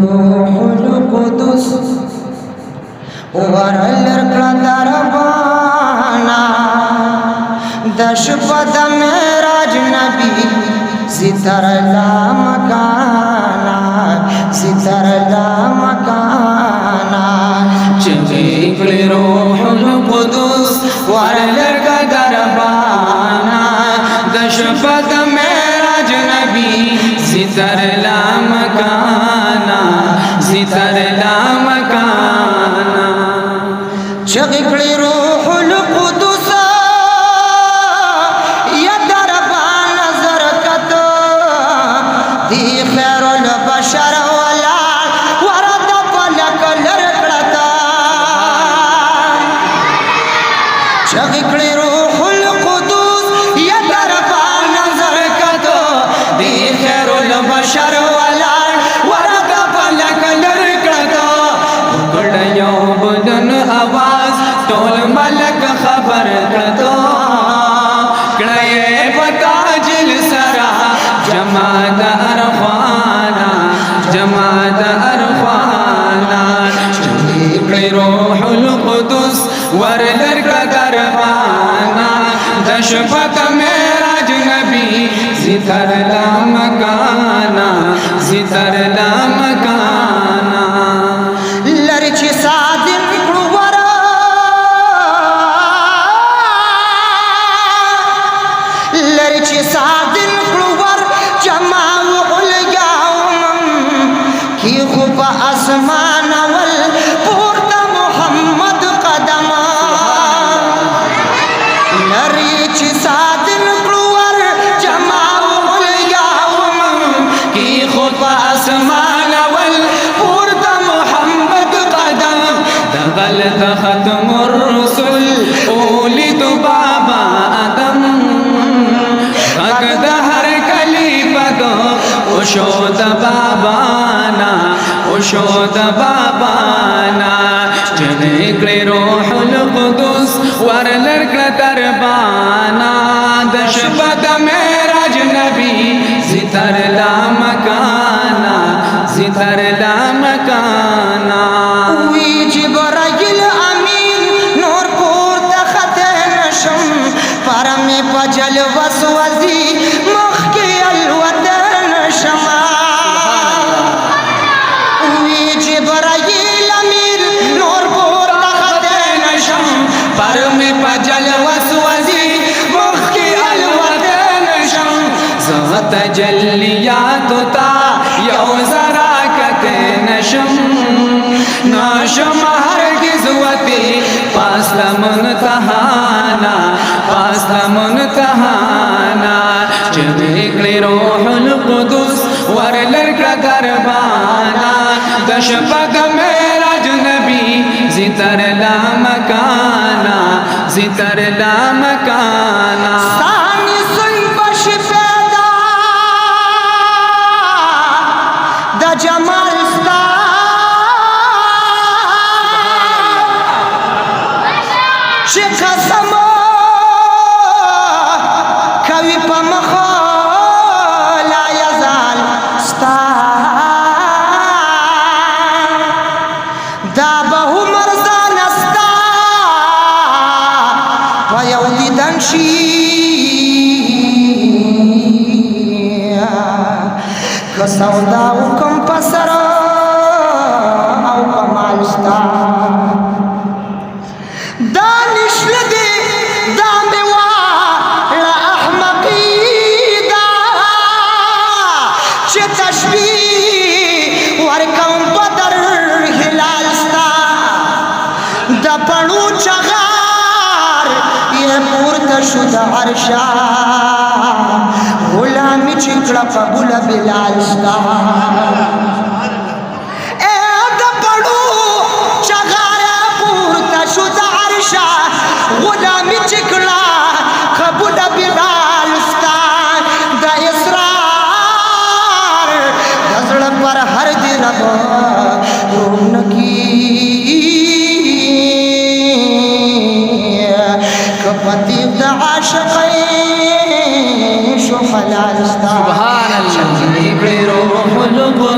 روح القدس ورلر قدربانا دشپد معراج نبی ستر لا مکانا ستر لا مکانا چگل روح القدس ورلر قدربانا دشپد معراج نبی ستر لا مکانا ستر لا مکانا چگل روح القدس یا دربان نظر کتو دی خیر البشر ولا ورد فلک لرکڑتا چگل روح القدس یا دربان نظر کتو دی خیر البشر ولا ورد فلک لرکڑتا گڑ یو بدن آواز ټول ملک خبر کړو کړه پتاجل سرا جماعت ارفانا جماعت ارفانا چکړي روح القدس ورلر قدربانا دشپت معراج نبی ستر لا مکانا ستر لا مکانا لرچ صادق لرچ صادق کړور جماع الګاوم کی خو په اسمان ول پورت محمد قدم لرچ صادق کړور جماع الګاوم کی خو په اسمان ول پورت محمد قدم دغل ختم الرسل اولد بابا آدم اوشود بابانا اوشود بابانا چنکڑی روح القدس ورلر قدربانا دشپد معراج نبی ستر لا مکانا ستر لا مکانا وی جبرائیل امین نور پور تخت نشم پرم پجل وسوزی مخی الوطن شما وی جبرائیل امیر نور پور تخت نشم پرم پجل وسوزی مخی الوطن شم زغت جلیاتو تا یو زراکت نشم ناشم هرگز وطی پاس لمنتحانا پاس لمنتحانا چگل روح القدس ورلر قدربانا دشپد معراج نبی ستر لا مکانا ستر لا مکانا ثانی سن بش پیدا دا جمال ستا چه قسم کوي په مخه لا یزال ستا دا به مرزان ستا په یو دیدن شي که سودا وکم په سر او په مال ستا دا نشل دی دا میوا تشبیح ورکم بدر هلال ستا د پړو چغار یې پورته شو د عرشا غلامي چې کړه قبول بلال ستا د پړو چغار پورته شو د عرشا غلامي چې کړه قبول بلال ستا د پر ہر دی رب روم کی کپتی دا عاشقین شو خلال سبحان اللہ روح القدس